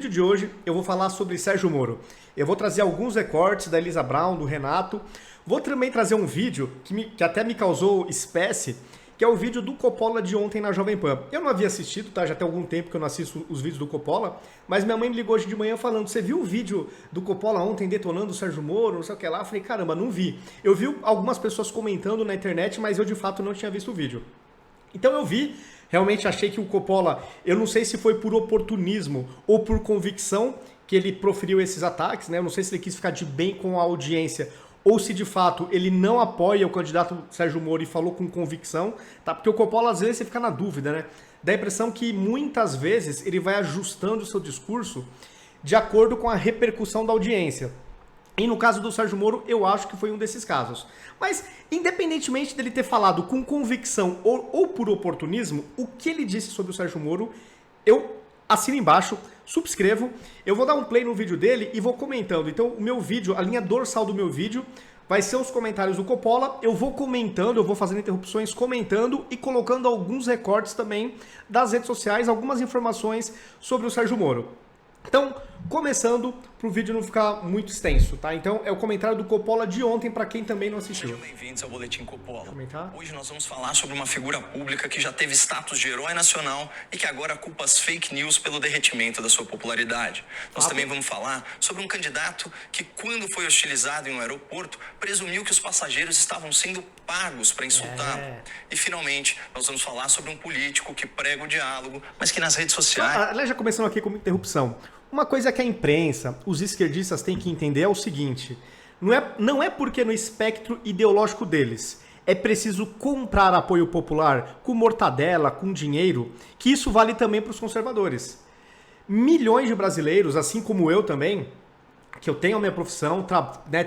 No vídeo de hoje eu vou falar sobre Sérgio Moro. Eu vou trazer alguns recortes da Elisa Brown, do Renato. Vou também trazer um vídeo que até me causou espécie, que é o vídeo do Coppola de ontem na Jovem Pan. Eu não havia assistido, tá? Já tem algum tempo que eu não assisto os vídeos do Coppola, mas minha mãe me ligou hoje de manhã falando: você viu o vídeo do Coppola ontem detonando o Sérgio Moro, não sei o que lá? Eu falei: caramba, não vi. Eu vi algumas pessoas comentando na internet, mas eu de fato não tinha visto o vídeo. Então eu vi, realmente achei que o Coppola, eu não sei se foi por oportunismo ou por convicção que ele proferiu esses ataques, né? Eu não sei se ele quis ficar de bem com a audiência ou se de fato ele não apoia o candidato Sérgio Moro e falou com convicção, tá? Porque o Coppola às vezes você fica na dúvida, né? Dá a impressão que muitas vezes ele vai ajustando o seu discurso de acordo com a repercussão da audiência. E no caso do Sérgio Moro, eu acho que foi um desses casos. Mas, independentemente dele ter falado com convicção ou por oportunismo, o que ele disse sobre o Sérgio Moro, eu assino embaixo, subscrevo, eu vou dar um play no vídeo dele e vou comentando. Então, o meu vídeo, a linha dorsal do meu vídeo, vai ser os comentários do Coppola, eu vou comentando, eu vou fazendo interrupções, comentando e colocando alguns recortes também das redes sociais, algumas informações sobre o Sérgio Moro. Então, começando, para o vídeo não ficar muito extenso, tá? Então, é o comentário do Coppola de ontem, para quem também não assistiu. Sejam bem-vindos ao Boletim Coppola. Comentar? Hoje nós vamos falar sobre uma figura pública que já teve status de herói nacional e que agora culpa as fake news pelo derretimento da sua popularidade. Nós também vamos falar sobre um candidato que, quando foi hostilizado em um aeroporto, presumiu que os passageiros estavam sendo pagos para insultá-lo. E, finalmente, nós vamos falar sobre um político que prega o diálogo, mas que nas redes sociais... Aliás, já começando aqui com uma interrupção. Uma coisa que a imprensa, os esquerdistas têm que entender é o seguinte: não é porque no espectro ideológico deles é preciso comprar apoio popular com mortadela, com dinheiro, que isso vale também para os conservadores. Milhões de brasileiros, assim como eu também, que eu tenho a minha profissão,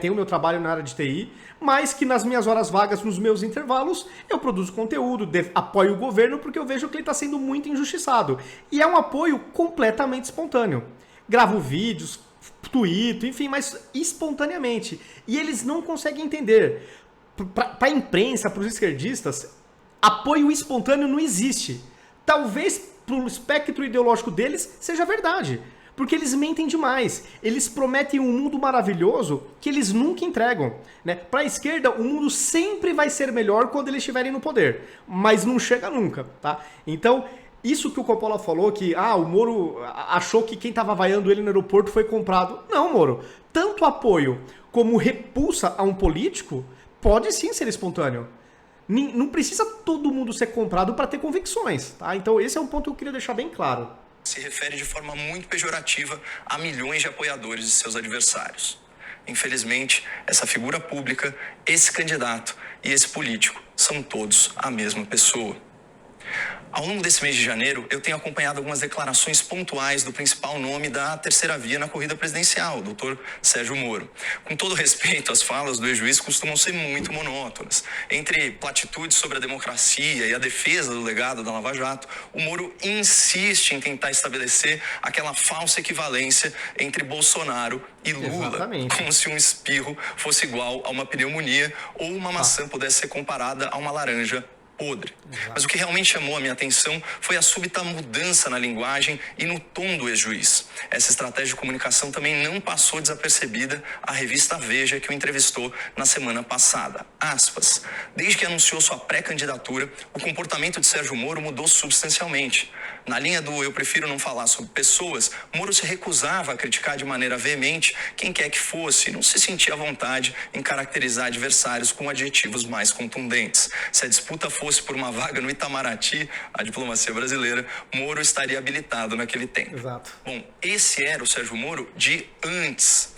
tenho o meu trabalho na área de TI, mas que nas minhas horas vagas, nos meus intervalos, eu produzo conteúdo, apoio o governo porque eu vejo que ele está sendo muito injustiçado. E é um apoio completamente espontâneo. Gravo vídeos, tuito, enfim, mas espontaneamente. E eles não conseguem entender. Para a imprensa, para os esquerdistas, apoio espontâneo não existe. Talvez para o espectro ideológico deles seja verdade. Porque eles mentem demais. Eles prometem um mundo maravilhoso que eles nunca entregam. Né? Para a esquerda, o mundo sempre vai ser melhor quando eles estiverem no poder. Mas não chega nunca. Tá? Então, isso que o Coppola falou, que o Moro achou que quem estava vaiando ele no aeroporto foi comprado. Não, Moro. Tanto apoio como repulsa a um político pode sim ser espontâneo. Não precisa todo mundo ser comprado para ter convicções. Tá? Então, esse é um ponto que eu queria deixar bem claro. Se refere de forma muito pejorativa a milhões de apoiadores de seus adversários. Infelizmente, essa figura pública, esse candidato e esse político são todos a mesma pessoa. Ao longo desse mês de janeiro, eu tenho acompanhado algumas declarações pontuais do principal nome da terceira via na corrida presidencial, o doutor Sérgio Moro. Com todo respeito, as falas do ex-juiz costumam ser muito monótonas. Entre platitudes sobre a democracia e a defesa do legado da Lava Jato, o Moro insiste em tentar estabelecer aquela falsa equivalência entre Bolsonaro e Lula. Exatamente. Como se um espirro fosse igual a uma pneumonia ou uma maçã pudesse ser comparada a uma laranja podre. Mas o que realmente chamou a minha atenção foi a súbita mudança na linguagem e no tom do ex-juiz. Essa estratégia de comunicação também não passou desapercebida à revista Veja, que o entrevistou na semana passada. Aspas. Desde que anunciou sua pré-candidatura, o comportamento de Sérgio Moro mudou substancialmente. Na linha do eu prefiro não falar sobre pessoas, Moro se recusava a criticar de maneira veemente quem quer que fosse e não se sentia à vontade em caracterizar adversários com adjetivos mais contundentes. Se a disputa fosse por uma vaga no Itamaraty, a diplomacia brasileira, Moro estaria habilitado naquele tempo. Exato. Bom, esse era o Sérgio Moro de antes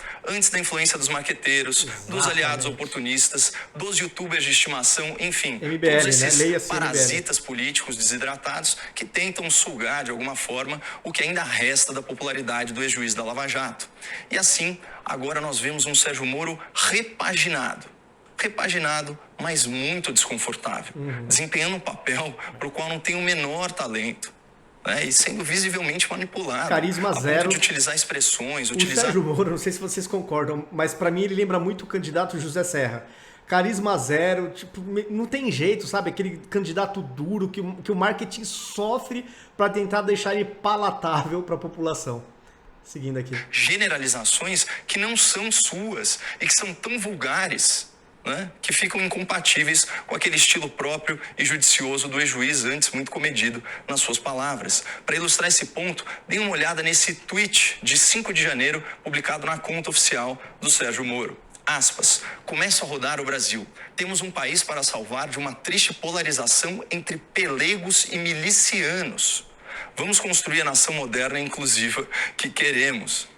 da influência dos marqueteiros, dos aliados oportunistas, dos youtubers de estimação, enfim, MBL, todos esses né? Leia-se parasitas políticos desidratados que tentam sugar de alguma forma o que ainda resta da popularidade do ex-juiz da Lava Jato. E assim, agora nós vemos um Sérgio Moro repaginado, mas muito desconfortável, desempenhando um papel para o qual não tem o menor talento. E sendo visivelmente manipulado. Carisma zero. De utilizar expressões, O Sérgio Moro, não sei se vocês concordam, mas pra mim ele lembra muito o candidato José Serra. Carisma zero, tipo, não tem jeito, sabe? Aquele candidato duro que o marketing sofre pra tentar deixar ele palatável pra população. Seguindo aqui. Generalizações que não são suas e que são tão vulgares, né, que ficam incompatíveis com aquele estilo próprio e judicioso do ex-juiz, antes muito comedido nas suas palavras. Para ilustrar esse ponto, dê uma olhada nesse tweet de 5 de janeiro, publicado na conta oficial do Sérgio Moro. Aspas, começa a rodar o Brasil. Temos um país para salvar de uma triste polarização entre pelegos e milicianos. Vamos construir a nação moderna e inclusiva que queremos.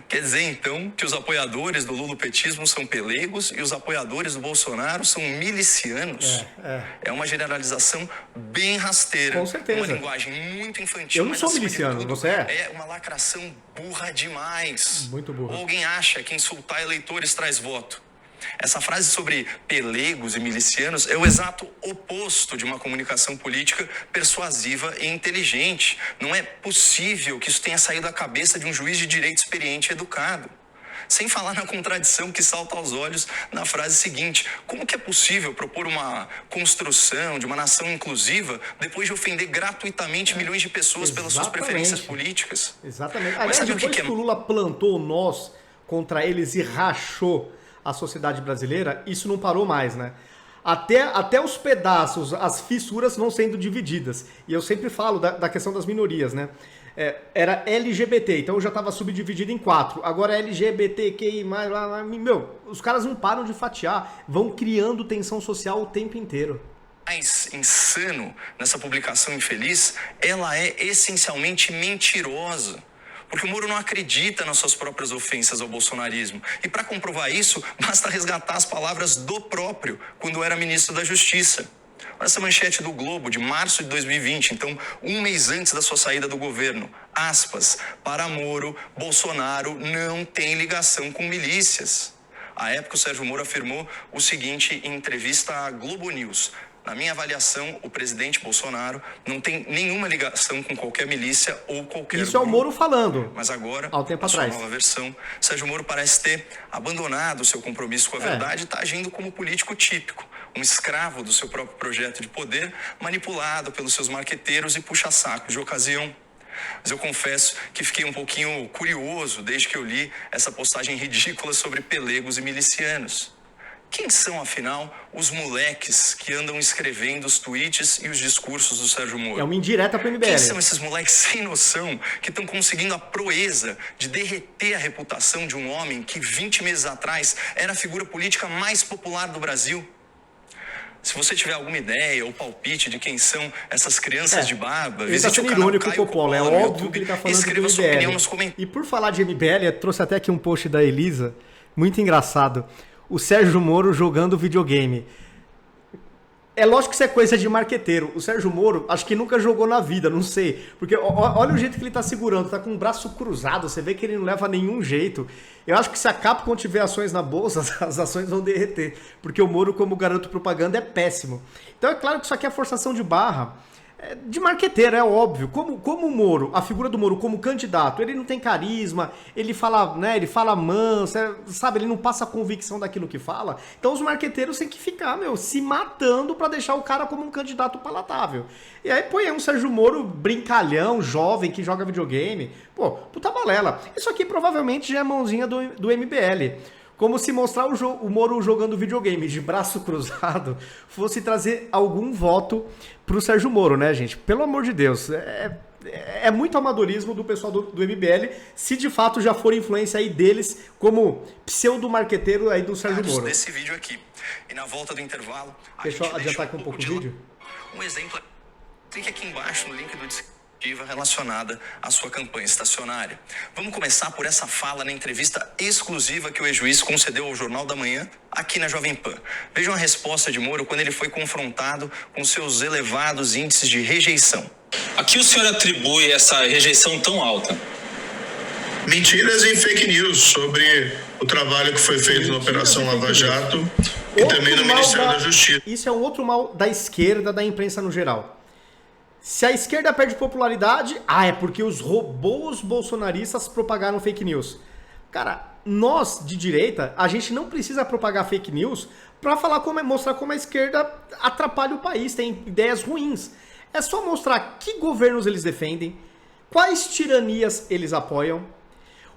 Quer dizer, então, que os apoiadores do lulopetismo são pelegos e os apoiadores do Bolsonaro são milicianos? É uma generalização bem rasteira. Com certeza. Uma linguagem muito infantil. Eu não sou miliciano, você é? É uma lacração burra demais. Muito burra. Ou alguém acha que insultar eleitores traz voto? Essa frase sobre pelegos e milicianos é o exato oposto de uma comunicação política persuasiva e inteligente. Não é possível que isso tenha saído da cabeça de um juiz de direito experiente e educado. Sem falar na contradição que salta aos olhos na frase seguinte. Como que é possível propor uma construção de uma nação inclusiva depois de ofender gratuitamente milhões de pessoas pelas suas preferências políticas? Exatamente. Mas Aliás, sabe depois o que que o Lula plantou nós contra eles e rachou a sociedade brasileira, isso não parou mais, né? Até os pedaços, as fissuras vão sendo divididas. E eu sempre falo da questão das minorias, né? Era LGBT, então já estava subdividido em 4. Agora é LGBTQI+, meu, os caras não param de fatiar, vão criando tensão social o tempo inteiro. Mais insano nessa publicação infeliz, ela é essencialmente mentirosa. Porque o Moro não acredita nas suas próprias ofensas ao bolsonarismo. E para comprovar isso, basta resgatar as palavras do próprio, quando era ministro da Justiça. Olha essa manchete do Globo, de março de 2020, então, um mês antes da sua saída do governo. Aspas, para Moro, Bolsonaro não tem ligação com milícias. À época, o Sérgio Moro afirmou o seguinte em entrevista à Globo News. Na minha avaliação, o presidente Bolsonaro não tem nenhuma ligação com qualquer milícia ou qualquer Isso grupo. É o Moro falando. Mas agora, ao tempo na atrás. sua nova versão, Sérgio Moro parece ter abandonado o seu compromisso com a verdade e está agindo como político típico, um escravo do seu próprio projeto de poder, manipulado pelos seus marqueteiros e puxa-sacos de ocasião. Mas eu confesso que fiquei um pouquinho curioso desde que eu li essa postagem ridícula sobre pelegos e milicianos. Quem são, afinal, os moleques que andam escrevendo os tweets e os discursos do Sérgio Moro? É uma indireta para o MBL. Quem são esses moleques sem noção que estão conseguindo a proeza de derreter a reputação de um homem que 20 meses atrás era a figura política mais popular do Brasil? Se você tiver alguma ideia ou palpite de quem são essas crianças de barba, ele está sendo irônico com o Coppola, é óbvio que ele está falando do sua opinião MBL. nos comentários. E por falar de MBL, eu trouxe até aqui um post da Elisa, muito engraçado. O Sérgio Moro jogando videogame. É lógico que isso é coisa de marqueteiro. O Sérgio Moro, acho que nunca jogou na vida, não sei. Porque olha o jeito que ele tá segurando, tá com o braço cruzado, você vê que ele não leva nenhum jeito. Eu acho que se a Capcom tiver ações na bolsa, as ações vão derreter. Porque o Moro, como garoto propaganda, é péssimo. Então é claro que isso aqui é forçação de barra. De marqueteiro, é óbvio. Como o Moro, a figura do Moro como candidato, ele não tem carisma, ele fala, né, ele fala manso, sabe, ele não passa a convicção daquilo que fala. Então os marqueteiros têm que ficar, se matando pra deixar o cara como um candidato palatável. E aí põe um Sérgio Moro brincalhão, jovem, que joga videogame. Pô, puta balela. Isso aqui provavelmente já é mãozinha do MBL. Como se mostrar o Moro jogando videogame de braço cruzado fosse trazer algum voto pro Sérgio Moro, né, gente? Pelo amor de Deus. É muito amadorismo do pessoal do MBL, se de fato já for influência aí deles como pseudo-marqueteiro aí do Sérgio Moro. Desse vídeo aqui. E na volta do intervalo... Deixa eu adiantar aqui um pouco o vídeo. Um exemplo, clique aqui embaixo no link do descrição relacionada à sua campanha estacionária. Vamos começar por essa fala na entrevista exclusiva que o ex-juiz concedeu ao Jornal da Manhã, aqui na Jovem Pan. Vejam a resposta de Moro quando ele foi confrontado com seus elevados índices de rejeição. A que o senhor atribui essa rejeição tão alta? Mentiras e fake news sobre o trabalho que foi feito na Operação Lava Jato e também no Ministério da Justiça. Isso é um outro mal da esquerda, da imprensa no geral. Se a esquerda perde popularidade, é porque os robôs bolsonaristas propagaram fake news. Cara, nós de direita, a gente não precisa propagar fake news para mostrar como a esquerda atrapalha o país, tem ideias ruins. É só mostrar que governos eles defendem, quais tiranias eles apoiam,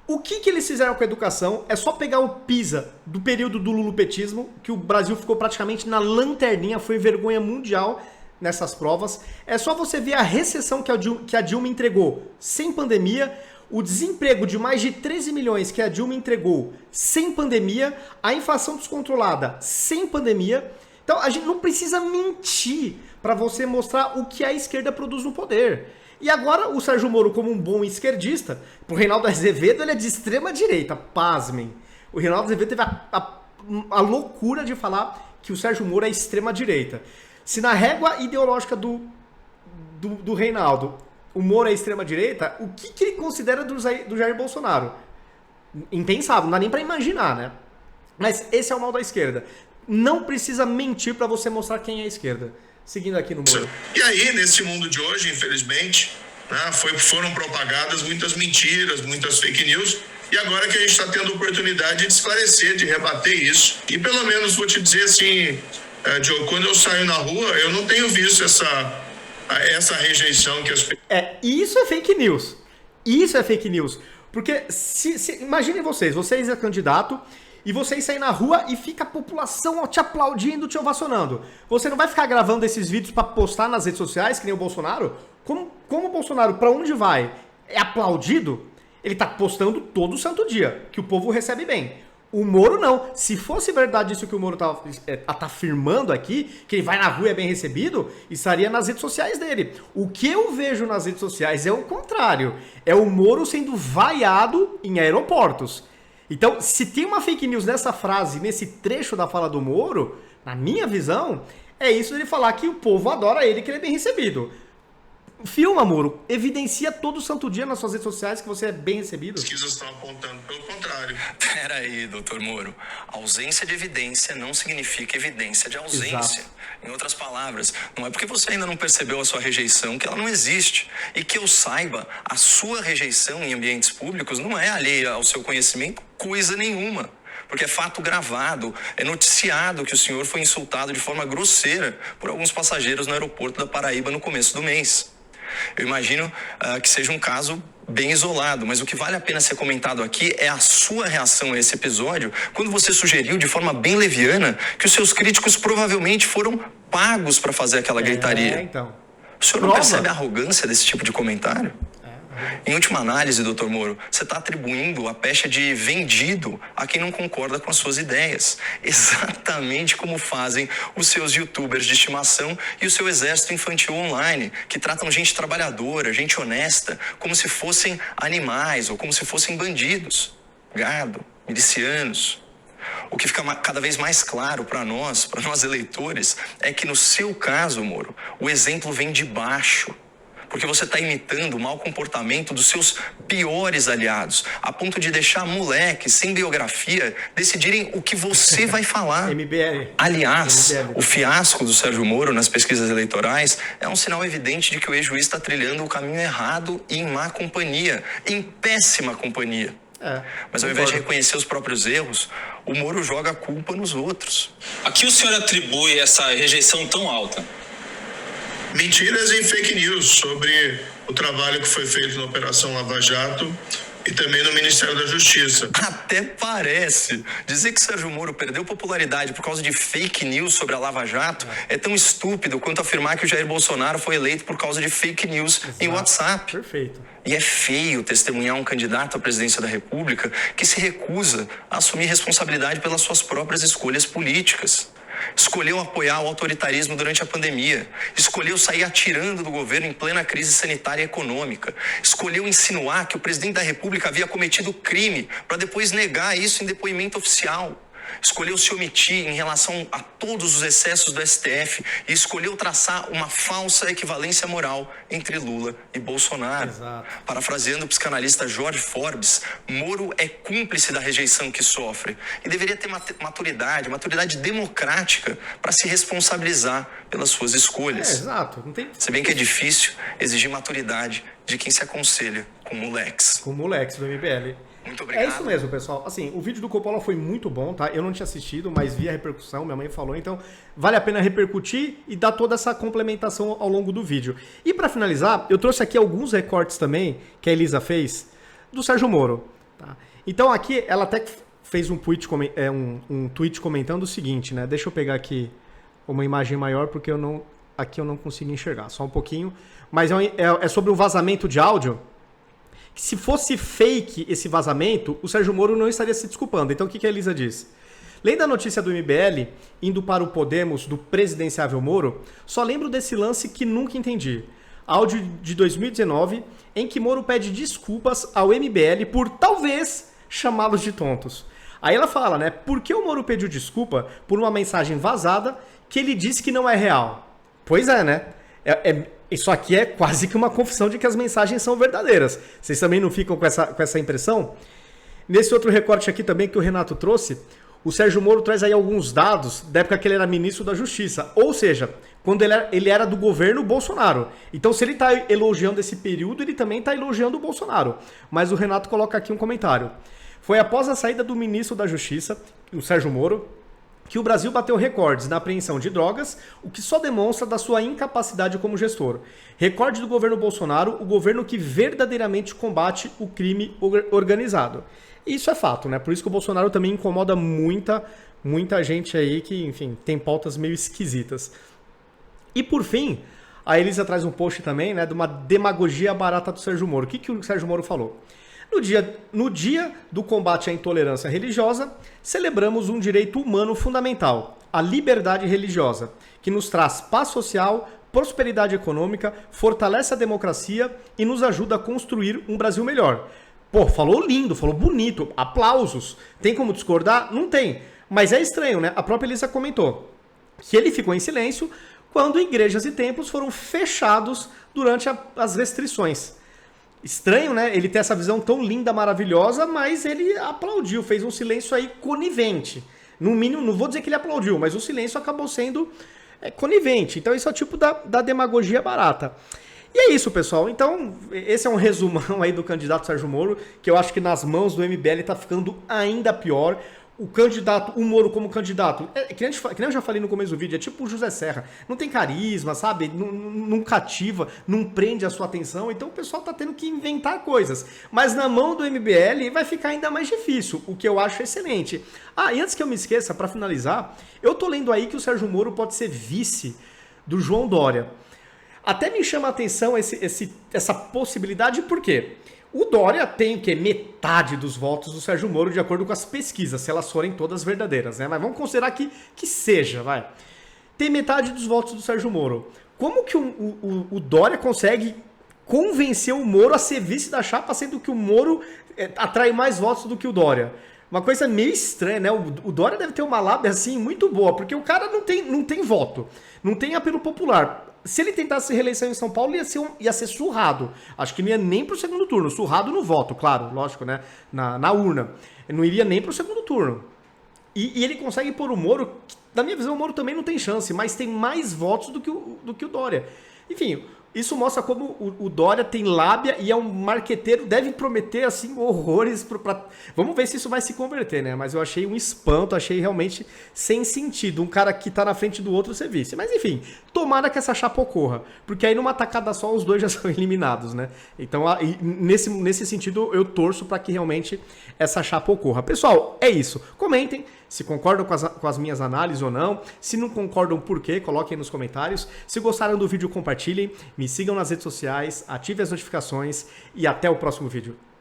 O que eles fizeram com a educação? É só pegar o PISA do período do lulopetismo, que o Brasil ficou praticamente na lanterninha, foi vergonha mundial nessas provas. É só você ver a recessão que a Dilma entregou sem pandemia, o desemprego de mais de 13 milhões que a Dilma entregou sem pandemia, a inflação descontrolada sem pandemia. Então a gente não precisa mentir para você mostrar o que a esquerda produz no poder. E agora o Sérgio Moro, como um bom esquerdista, pro Reinaldo Azevedo ele é de extrema direita, pasmem. O Reinaldo Azevedo teve a loucura de falar que o Sérgio Moro é extrema direita. Se na régua ideológica do Reinaldo o Moro é extrema direita, o que ele considera do Jair Bolsonaro? Impensável, não dá nem pra imaginar, né? Mas esse é o mal da esquerda. Não precisa mentir pra você mostrar quem é a esquerda. Seguindo aqui no Moro. E aí, nesse mundo de hoje, infelizmente, né, foram propagadas muitas mentiras, muitas fake news, e agora que a gente está tendo a oportunidade de esclarecer, de rebater isso. E pelo menos vou te dizer assim, Diogo, quando eu saio na rua, eu não tenho visto essa rejeição que as pessoas... Isso é fake news. Isso é fake news. Porque, imaginem vocês é candidato, e vocês saem na rua e fica a população te aplaudindo, te ovacionando. Você não vai ficar gravando esses vídeos pra postar nas redes sociais, que nem o Bolsonaro? Como o Bolsonaro, pra onde vai, é aplaudido, ele tá postando todo santo dia, que o povo recebe bem. O Moro não. Se fosse verdade isso que o Moro tá afirmando aqui, que ele vai na rua e é bem recebido, estaria nas redes sociais dele. O que eu vejo nas redes sociais é o contrário. É o Moro sendo vaiado em aeroportos. Então, se tem uma fake news nessa frase, nesse trecho da fala do Moro, na minha visão, é isso dele falar que o povo adora ele, que ele é bem recebido. Filma, Moro, evidencia todo santo dia nas suas redes sociais que você é bem recebido. As pesquisas estão apontando pelo contrário. Peraí, doutor Moro. Ausência de evidência não significa evidência de ausência. Exato. Em outras palavras, não é porque você ainda não percebeu a sua rejeição que ela não existe. E que eu saiba, a sua rejeição em ambientes públicos não é alheia ao seu conhecimento coisa nenhuma. Porque é fato gravado, é noticiado que o senhor foi insultado de forma grosseira por alguns passageiros no aeroporto da Paraíba no começo do mês. Eu imagino que seja um caso bem isolado, mas o que vale a pena ser comentado aqui é a sua reação a esse episódio, quando você sugeriu de forma bem leviana que os seus críticos provavelmente foram pagos para fazer aquela gritaria. Então. O senhor não percebe a arrogância desse tipo de comentário? Em última análise, doutor Moro, você está atribuindo a pecha de vendido a quem não concorda com as suas ideias. Exatamente como fazem os seus youtubers de estimação e o seu exército infantil online, que tratam gente trabalhadora, gente honesta, como se fossem animais ou como se fossem bandidos, gado, milicianos. O que fica cada vez mais claro para nós eleitores, é que no seu caso, Moro, o exemplo vem de baixo. Porque você está imitando o mau comportamento dos seus piores aliados, a ponto de deixar moleques sem biografia decidirem o que você vai falar. MBL. Aliás, o fiasco do Sérgio Moro nas pesquisas eleitorais é um sinal evidente de que o ex-juiz está trilhando o caminho errado e em má companhia, em péssima companhia. Mas ao invés de reconhecer os próprios erros, o Moro joga a culpa nos outros. A que o senhor atribui essa rejeição tão alta? Mentiras e fake news sobre o trabalho que foi feito na Operação Lava Jato e também no Ministério da Justiça. Até parece. Dizer que Sérgio Moro perdeu popularidade por causa de fake news sobre a Lava Jato é tão estúpido quanto afirmar que o Jair Bolsonaro foi eleito por causa de fake news em WhatsApp. Perfeito. E é feio testemunhar um candidato à presidência da República que se recusa a assumir responsabilidade pelas suas próprias escolhas políticas. Escolheu apoiar o autoritarismo durante a pandemia, escolheu sair atirando do governo em plena crise sanitária e econômica, escolheu insinuar que o presidente da República havia cometido crime para depois negar isso em depoimento oficial. Escolheu se omitir em relação a todos os excessos do STF e escolheu traçar uma falsa equivalência moral entre Lula e Bolsonaro. Exato. Parafraseando o psicanalista Jorge Forbes, Moro é cúmplice da rejeição que sofre e deveria ter maturidade democrática para se responsabilizar pelas suas escolhas. Exato. Não tem... Se bem que é difícil exigir maturidade de quem se aconselha com moleques. Com moleques do MBL. Muito obrigado. É isso mesmo, pessoal. Assim, o vídeo do Coppola foi muito bom, tá? Eu não tinha assistido, mas vi a repercussão, minha mãe falou, então vale a pena repercutir e dar toda essa complementação ao longo do vídeo. E pra finalizar, eu trouxe aqui alguns recortes também que a Elisa fez do Sérgio Moro. Tá? Então aqui ela até fez um tweet comentando o seguinte, né? Deixa eu pegar aqui uma imagem maior, porque aqui eu não consigo enxergar, só um pouquinho. Mas é sobre o vazamento de áudio. Que se fosse fake esse vazamento, o Sérgio Moro não estaria se desculpando. Então o que a Elisa diz? Lendo a notícia do MBL, indo para o Podemos do presidenciável Moro, só lembro desse lance que nunca entendi. Áudio de 2019, em que Moro pede desculpas ao MBL por talvez chamá-los de tontos. Aí ela fala, né? Por que o Moro pediu desculpa por uma mensagem vazada que ele disse que não é real? Pois é, né? Isso aqui é quase que uma confissão de que as mensagens são verdadeiras. Vocês também não ficam com essa impressão? Nesse outro recorte aqui também que o Renato trouxe, o Sérgio Moro traz aí alguns dados da época que ele era ministro da Justiça. Ou seja, quando ele era do governo Bolsonaro. Então, se ele está elogiando esse período, ele também está elogiando o Bolsonaro. Mas o Renato coloca aqui um comentário. Foi após a saída do ministro da Justiça, o Sérgio Moro, que o Brasil bateu recordes na apreensão de drogas, o que só demonstra da sua incapacidade como gestor. Recorde do governo Bolsonaro, o governo que verdadeiramente combate o crime organizado. Isso é fato, né? Por isso que o Bolsonaro também incomoda muita gente aí que, enfim, tem pautas meio esquisitas. E por fim, a Elisa traz um post também, né, de uma demagogia barata do Sérgio Moro. O que o Sérgio Moro falou? No dia do combate à intolerância religiosa, celebramos um direito humano fundamental, a liberdade religiosa, que nos traz paz social, prosperidade econômica, fortalece a democracia e nos ajuda a construir um Brasil melhor. Pô, falou lindo, falou bonito, aplausos. Tem como discordar? Não tem. Mas é estranho, né? A própria Elisa comentou que ele ficou em silêncio quando igrejas e templos foram fechados durante as restrições. Estranho, né? Ele ter essa visão tão linda, maravilhosa, mas ele aplaudiu, fez um silêncio aí conivente. No mínimo, não vou dizer que ele aplaudiu, mas o silêncio acabou sendo conivente. Então isso é o tipo da demagogia barata. E é isso, pessoal. Então, esse é um resumão aí do candidato Sérgio Moro, que eu acho que nas mãos do MBL tá ficando ainda pior. O Moro como candidato, que nem eu já falei no começo do vídeo, é tipo o José Serra. Não tem carisma, sabe? Não cativa, não prende a sua atenção. Então o pessoal tá tendo que inventar coisas. Mas na mão do MBL vai ficar ainda mais difícil, o que eu acho excelente. Ah, e antes que eu me esqueça, para finalizar, eu tô lendo aí que o Sérgio Moro pode ser vice do João Dória. Até me chama a atenção essa possibilidade, por quê? O Dória tem o quê? Metade dos votos do Sérgio Moro, de acordo com as pesquisas, se elas forem todas verdadeiras, né? Mas vamos considerar que seja, vai. Tem metade dos votos do Sérgio Moro. Como que o Dória consegue convencer o Moro a ser vice da chapa, sendo que o Moro atrai mais votos do que o Dória? Uma coisa meio estranha, né? O Dória deve ter uma lábia, assim, muito boa, porque o cara não tem voto, não tem apelo popular. Se ele tentasse reeleição em São Paulo, ia ser surrado. Acho que não ia nem pro segundo turno. Surrado no voto, claro, lógico, né? Na urna. Ele não iria nem pro segundo turno. E ele consegue pôr o Moro... Na minha visão, o Moro também não tem chance, mas tem mais votos do que o Dória. Enfim, isso mostra como o Dória tem lábia e é um marqueteiro, deve prometer, assim, horrores. Vamos ver se isso vai se converter, né? Mas eu achei um espanto, achei realmente sem sentido. Um cara que tá na frente do outro ser vice. Mas enfim, tomara que essa chapa ocorra. Porque aí numa tacada só os dois já são eliminados, né? Então, nesse sentido, eu torço para que realmente essa chapa ocorra. Pessoal, é isso. Comentem se concordam com as minhas análises ou não. Se não concordam, por quê? Coloquem nos comentários. Se gostaram do vídeo, compartilhem. Me sigam nas redes sociais, ativem as notificações e até o próximo vídeo.